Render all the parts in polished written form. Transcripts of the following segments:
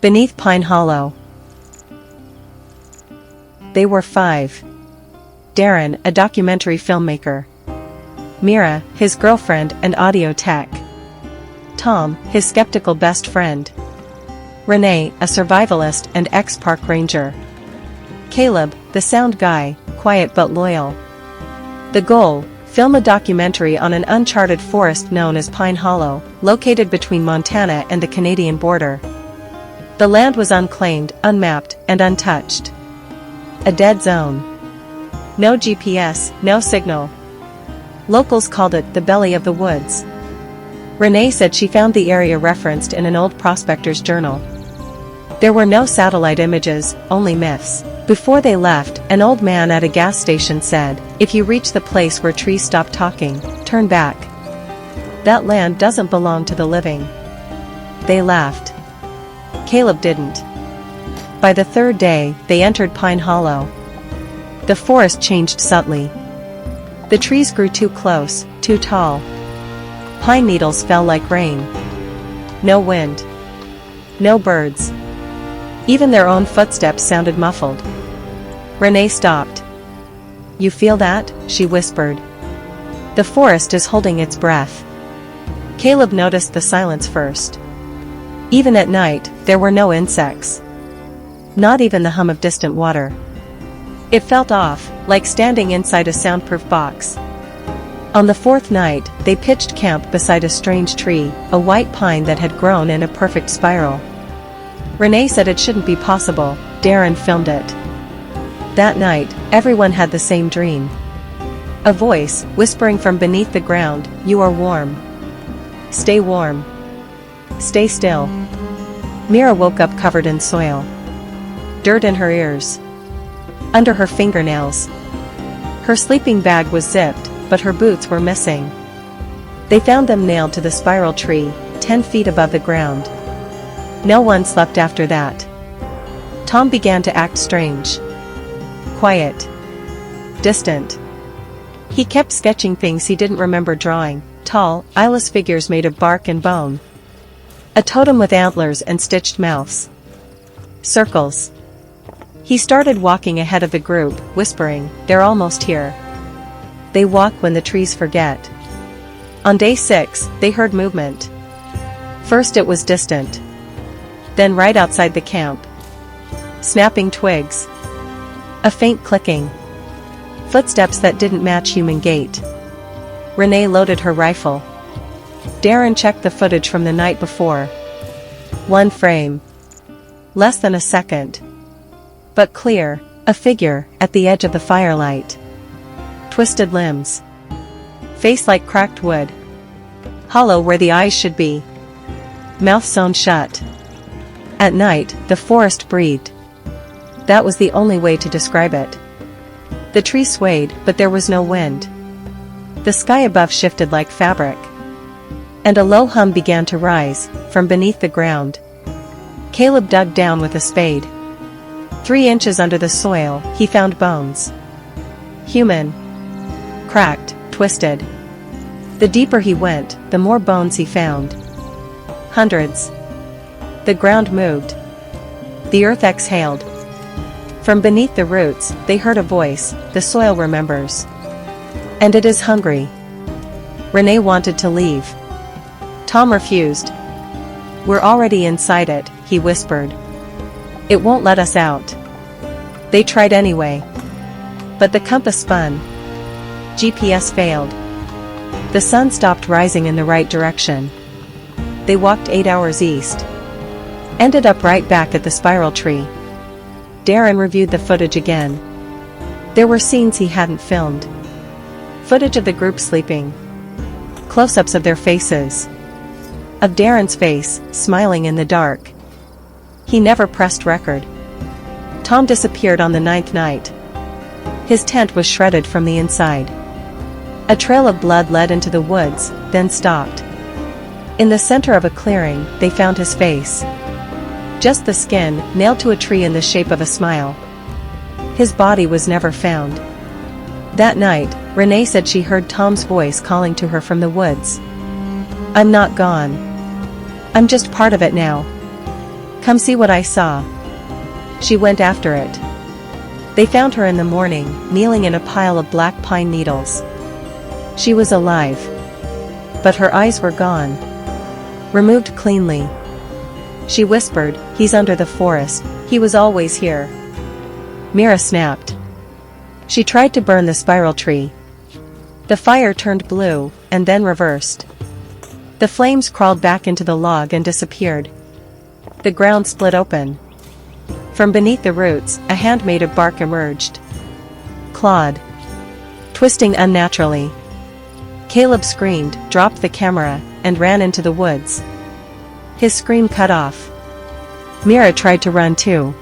Beneath Pine Hollow. They were 5. Darren, a documentary filmmaker. Mira, his girlfriend and audio tech. Tom, his skeptical best friend. Renee, a survivalist and ex-park ranger. Caleb, the sound guy, quiet but loyal. The goal: film a documentary on an uncharted forest known as Pine Hollow, located between Montana and the Canadian border. The land was unclaimed, unmapped, and untouched. A dead zone. No GPS, no signal. Locals called it the belly of the woods. Renee said she found the area referenced in an old prospector's journal. There were no satellite images, only myths. Before they left, an old man at a gas station said, "If you reach the place where trees stop talking, turn back. That land doesn't belong to the living." They laughed. Caleb didn't. By the 3rd day, they entered Pine Hollow. The forest changed subtly. The trees grew too close, too tall. Pine needles fell like rain. No wind. No birds. Even their own footsteps sounded muffled. Renee stopped. "You feel that?" she whispered. "The forest is holding its breath." Caleb noticed the silence first. Even at night, there were no insects. Not even the hum of distant water. It felt off, like standing inside a soundproof box. On the 4th night, they pitched camp beside a strange tree, a white pine that had grown in a perfect spiral. Renee said it shouldn't be possible. Darren filmed it. That night, everyone had the same dream. A voice, whispering from beneath the ground, "You are warm. Stay warm. Stay still." Mira woke up covered in soil. Dirt in her ears. Under her fingernails. Her sleeping bag was zipped, but her boots were missing. They found them nailed to the spiral tree, 10 feet above the ground. No one slept after that. Tom began to act strange. Quiet. Distant. He kept sketching things he didn't remember drawing, tall, eyeless figures made of bark and bone. A totem with antlers and stitched mouths. Circles. He started walking ahead of the group, whispering, "They're almost here." They walk when the trees forget. On day 6, they heard movement. First it was distant. Then right outside the camp. Snapping twigs. A faint clicking. Footsteps that didn't match human gait. Renee loaded her rifle. Darren checked the footage from the night before. 1 frame. Less than a second. But clear, a figure, at the edge of the firelight. Twisted limbs. Face like cracked wood. Hollow where the eyes should be. Mouth sewn shut. At night, the forest breathed. That was the only way to describe it. The tree swayed, but there was no wind. The sky above shifted like fabric. And a low hum began to rise, from beneath the ground. Caleb dug down with a spade. 3 inches under the soil, he found bones. Human. Cracked, twisted. The deeper he went, the more bones he found. Hundreds. The ground moved. The earth exhaled. From beneath the roots, they heard a voice, "The soil remembers. And it is hungry." Renee wanted to leave. Tom refused. "We're already inside it," he whispered. "It won't let us out." They tried anyway. But the compass spun. GPS failed. The sun stopped rising in the right direction. They walked 8 hours east. Ended up right back at the spiral tree. Darren reviewed the footage again. There were scenes he hadn't filmed. Footage of the group sleeping. Close-ups of their faces. Of Darren's face, smiling in the dark. He never pressed record. Tom disappeared on the 9th night. His tent was shredded from the inside. A trail of blood led into the woods, then stopped. In the center of a clearing, they found his face. Just the skin, nailed to a tree in the shape of a smile. His body was never found. That night, Renee said she heard Tom's voice calling to her from the woods. "I'm not gone. I'm just part of it now." Come see what I saw. She went after it. They found her in the morning, kneeling in a pile of black pine needles. She was alive. But her eyes were gone. Removed cleanly. She whispered, "He's under the forest, he was always here." Mira snapped. She tried to burn the spiral tree. The fire turned blue, and then reversed. The flames crawled back into the log and disappeared. The ground split open. From beneath the roots, a hand made of bark emerged. Clawed. Twisting unnaturally. Caleb screamed, dropped the camera, and ran into the woods. His scream cut off. Mira tried to run too.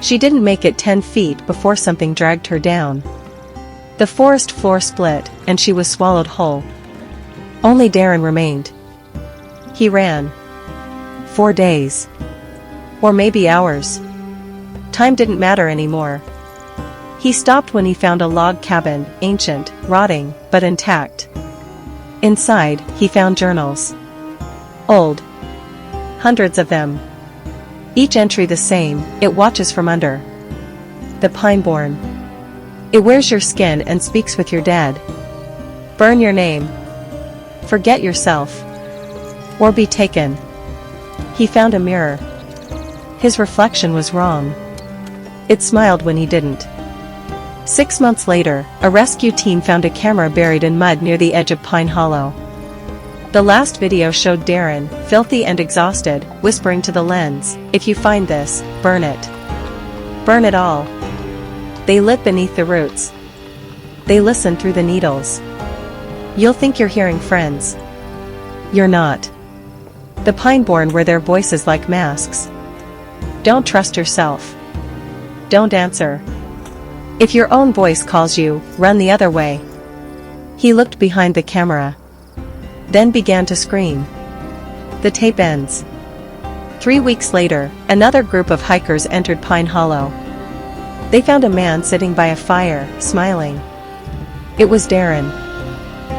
She didn't make it 10 feet before something dragged her down. The forest floor split, and she was swallowed whole. Only Darren remained. He ran. 4 days. Or maybe hours. Time didn't matter anymore. He stopped when he found a log cabin, ancient, rotting, but intact. Inside, he found journals. Old. Hundreds of them. Each entry the same, "It watches from under. The Pineborn. It wears your skin and speaks with your dead. Burn your name. Forget yourself. Or be taken." He found a mirror. His reflection was wrong. It smiled when he didn't. 6 months later, a rescue team found a camera buried in mud near the edge of Pine Hollow. The last video showed Darren, filthy and exhausted, whispering to the lens, "If you find this, burn it. Burn it all." They lit beneath the roots. They listened through the needles. You'll think you're hearing friends. You're not. The Pineborn wear their voices like masks. Don't trust yourself. Don't answer. If your own voice calls you, run the other way. He looked behind the camera. Then began to scream. The tape ends. 3 weeks later, another group of hikers entered Pine Hollow. They found a man sitting by a fire, smiling. It was Darren.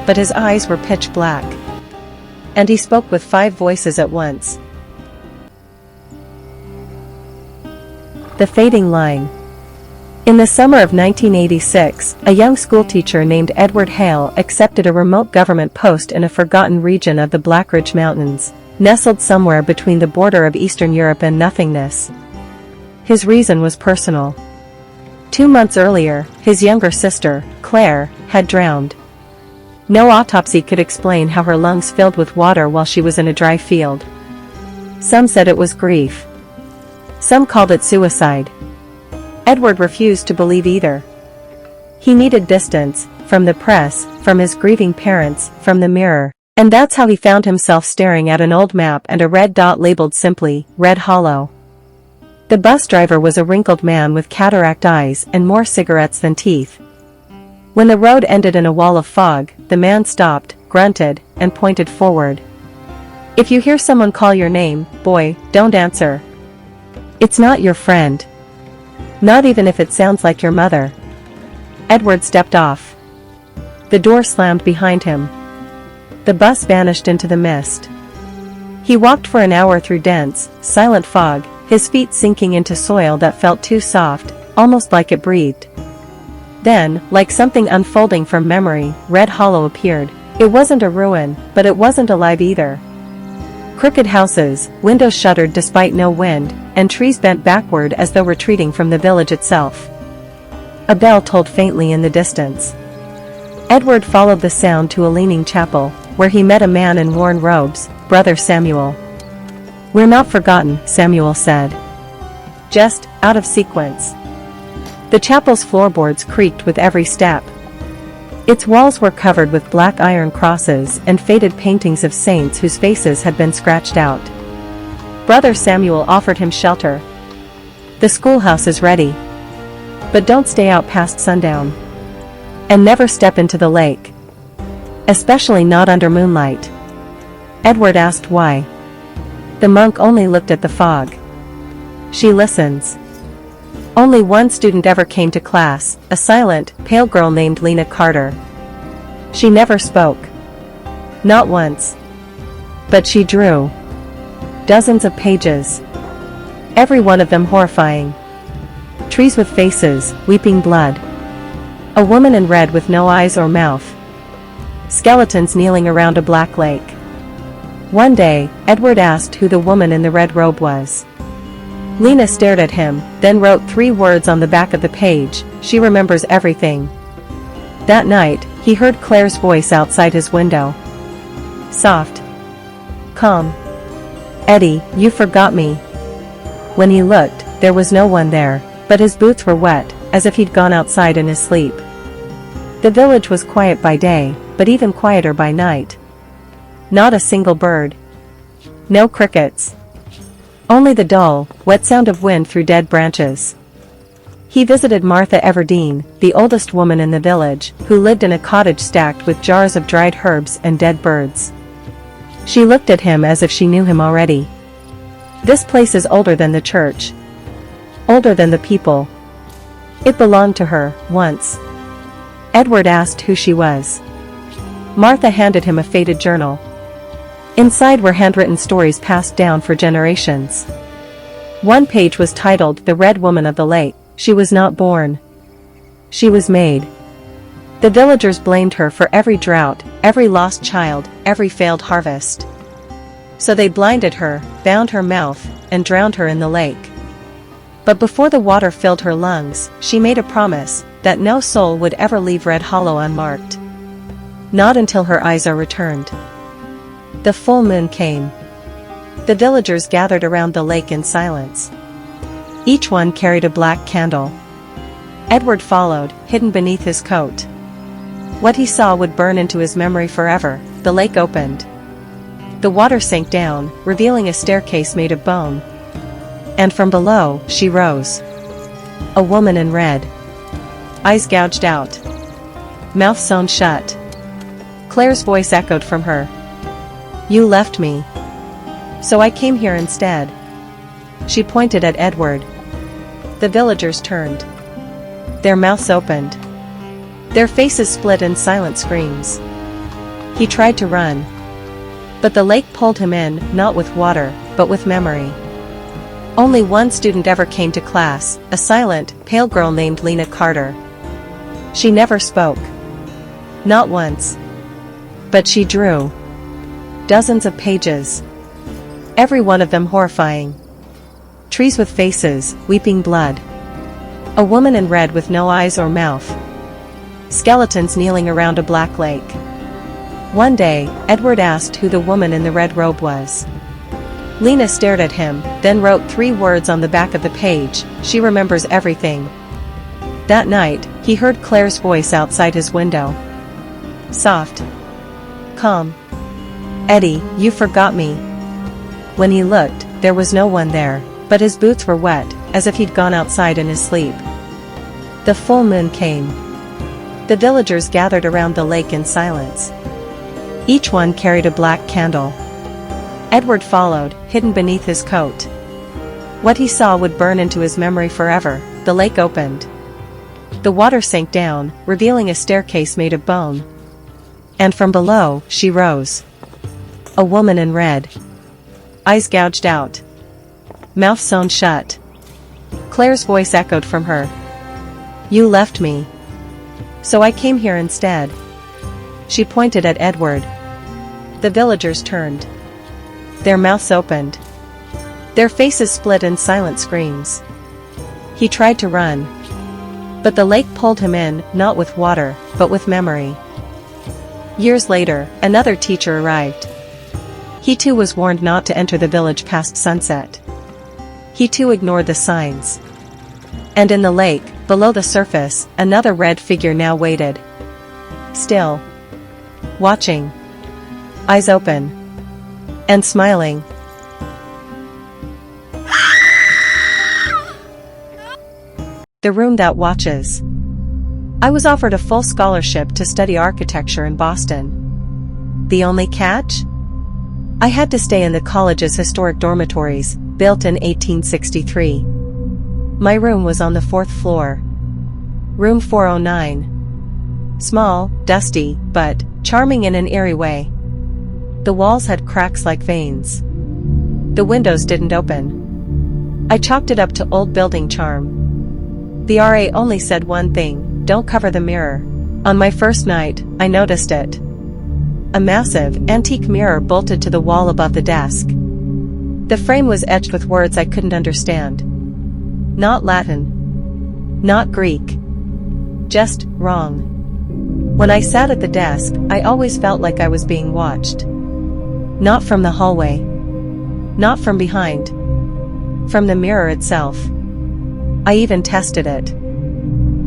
But his eyes were pitch black. And he spoke with 5 voices at once. The Fading Line. In the summer of 1986, a young schoolteacher named Edward Hale accepted a remote government post in a forgotten region of the Blackridge Mountains, nestled somewhere between the border of Eastern Europe and nothingness. His reason was personal. 2 months earlier, his younger sister, Claire, had drowned. No autopsy could explain how her lungs filled with water while she was in a dry field. Some said it was grief. Some called it suicide. Edward refused to believe either. He needed distance, from the press, from his grieving parents, from the mirror, and that's how he found himself staring at an old map and a red dot labeled simply, Red Hollow. The bus driver was a wrinkled man with cataract eyes and more cigarettes than teeth. When the road ended in a wall of fog, the man stopped, grunted, and pointed forward. "If you hear someone call your name, boy, don't answer. It's not your friend. Not even if it sounds like your mother." Edward stepped off. The door slammed behind him. The bus vanished into the mist. He walked for an hour through dense, silent fog, his feet sinking into soil that felt too soft, almost like it breathed. Then, like something unfolding from memory, Red Hollow appeared. It wasn't a ruin, but it wasn't alive either. Crooked houses, windows shuttered despite no wind, and trees bent backward as though retreating from the village itself. A bell tolled faintly in the distance. Edward followed the sound to a leaning chapel, where he met a man in worn robes, Brother Samuel. "We're not forgotten," Samuel said. "Just, out of sequence." The chapel's floorboards creaked with every step. Its walls were covered with black iron crosses and faded paintings of saints whose faces had been scratched out. Brother Samuel offered him shelter. "The schoolhouse is ready. But don't stay out past sundown. And never step into the lake. Especially not under moonlight." Edward asked why. The monk only looked at the fog. "She listens. Only one student ever came to class, a silent, pale girl named Lena Carter. She never spoke. Not once. But she drew. Dozens of pages. every one of them horrifying. Trees with faces, weeping blood. A woman in red with no eyes or mouth. Skeletons kneeling around a black lake. One day, Edward asked who the woman in the red robe was. Lena stared at him, then wrote 3 words on the back of the page: "She remembers everything." That night, he heard Claire's voice outside his window. Soft. Calm. "Eddie, you forgot me." When he looked, there was no one there, but his boots were wet, as if he'd gone outside in his sleep. The village was quiet by day, but even quieter by night. Not a single bird. No crickets. Only the dull, wet sound of wind through dead branches. He visited Martha Everdeen, the oldest woman in the village, who lived in a cottage stacked with jars of dried herbs and dead birds. She looked at him as if she knew him already. "This place is older than the church. Older than the people. It belonged to her, once." Edward asked who she was. Martha handed him a faded journal. Inside were handwritten stories passed down for generations. One page was titled "The Red Woman of the Lake." She was not born. She was made. The villagers blamed her for every drought, every lost child, every failed harvest. So they blinded her, bound her mouth, and drowned her in the lake. But before the water filled her lungs, she made a promise that no soul would ever leave Red Hollow unmarked. Not until her eyes are returned. The full moon came. The villagers gathered around the lake in silence. Each one carried a black candle. Edward followed, hidden beneath his coat. What he saw would burn into his memory forever. The lake opened. The water sank down, revealing a staircase made of bone. And from below, she rose. A woman in red. Eyes gouged out. Mouth sewn shut. Claire's voice echoed from her. "You left me. So I came here instead." She pointed at Edward. The villagers turned. Their mouths opened. Their faces split in silent screams. He tried to run. But the lake pulled him in, not with water, but with memory. Only one student ever came to class, a silent, pale girl named Lena Carter. She never spoke. Not once. But she drew. Dozens of pages. Every one of them horrifying. Trees with faces, weeping blood. A woman in red with no eyes or mouth. Skeletons kneeling around a black lake. One day, Edward asked who the woman in the red robe was. Lena stared at him, then wrote 3 words on the back of the page: "She remembers everything." That night, he heard Claire's voice outside his window. Soft. Calm. "Eddie, you forgot me." When he looked, there was no one there, but his boots were wet, as if he'd gone outside in his sleep. The full moon came. The villagers gathered around the lake in silence. Each one carried a black candle. Edward followed, hidden beneath his coat. What he saw would burn into his memory forever. The lake opened. The water sank down, revealing a staircase made of bone. And from below, she rose. A woman in red. Eyes gouged out. Mouth sewn shut. Claire's voice echoed from her. "You left me. So I came here instead." She pointed at Edward. The villagers turned. Their mouths opened. Their faces split in silent screams. He tried to run. But the lake pulled him in, not with water, but with memory. Years later, another teacher arrived. He too was warned not to enter the village past sunset. He too ignored the signs. And in the lake, below the surface, another red figure now waited. Still. Watching. Eyes open. And smiling. The room that watches. I was offered a full scholarship to study architecture in Boston. The only catch? I had to stay in the college's historic dormitories, built in 1863. My room was on the 4th floor. Room 409. Small, dusty, but charming in an eerie way. The walls had cracks like veins. The windows didn't open. I chalked it up to old building charm. The RA only said one thing: don't cover the mirror. On my first night, I noticed it. A massive, antique mirror bolted to the wall above the desk. The frame was etched with words I couldn't understand. Not Latin. Not Greek. Just wrong. When I sat at the desk, I always felt like I was being watched. Not from the hallway. Not from behind. From the mirror itself. I even tested it.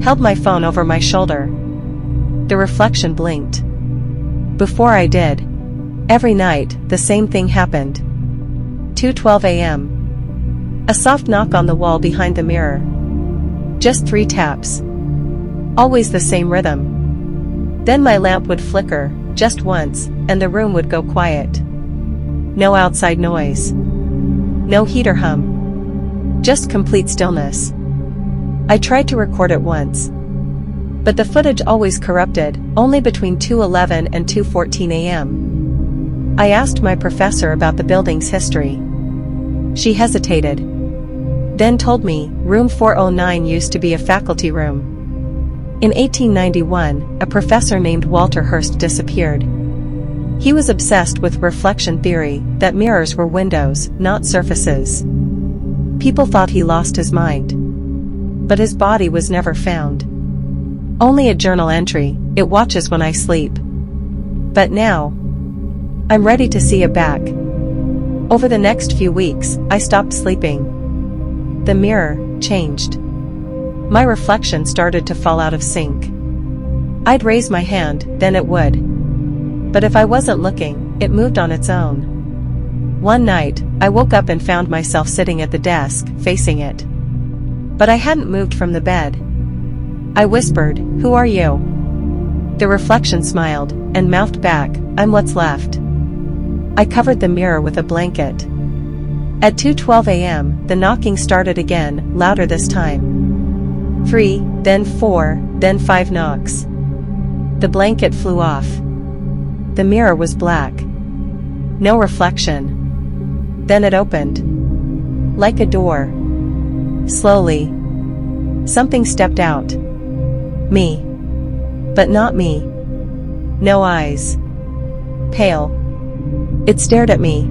Held my phone over my shoulder. The reflection blinked. Before I did, every night, the same thing happened. 2:12 a.m. A soft knock on the wall behind the mirror. Just 3 taps. Always the same rhythm. Then my lamp would flicker, just once, and the room would go quiet. No outside noise. No heater hum. Just complete stillness. I tried to record it once. But the footage always corrupted, only between 2:11 and 2:14 a.m. I asked my professor about the building's history. She hesitated. Then told me, room 409 used to be a faculty room. In 1891, a professor named Walter Hurst disappeared. He was obsessed with reflection theory, that mirrors were windows, not surfaces. People thought he lost his mind. But his body was never found. Only a journal entry: it watches when I sleep. But now, I'm ready to see it back. Over the next few weeks, I stopped sleeping. The mirror changed. My reflection started to fall out of sync. I'd raise my hand, then it would. But if I wasn't looking, it moved on its own. One night, I woke up and found myself sitting at the desk, facing it. But I hadn't moved from the bed. I whispered, "Who are you?" The reflection smiled, and mouthed back, "I'm what's left." I covered the mirror with a blanket. At 2:12 a.m., the knocking started again, louder this time. 3, then 4, then 5 knocks. The blanket flew off. The mirror was black. No reflection. Then it opened. Like a door. Slowly. Something stepped out. Me. But not me. No eyes. Pale. It stared at me.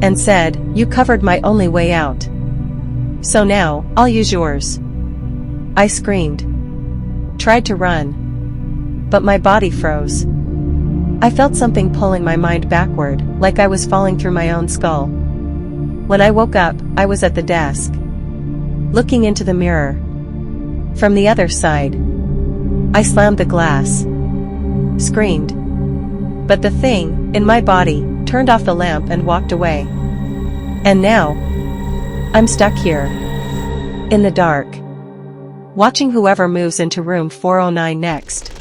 And said, "You covered my only way out. So now, I'll use yours." I screamed. Tried to run. But my body froze. I felt something pulling my mind backward, like I was falling through my own skull. When I woke up, I was at the desk. Looking into the mirror. From the other side. I slammed the glass. Screamed. But the thing, in my body, turned off the lamp and walked away. And now, I'm stuck here. In the dark. Watching whoever moves into room 409 next.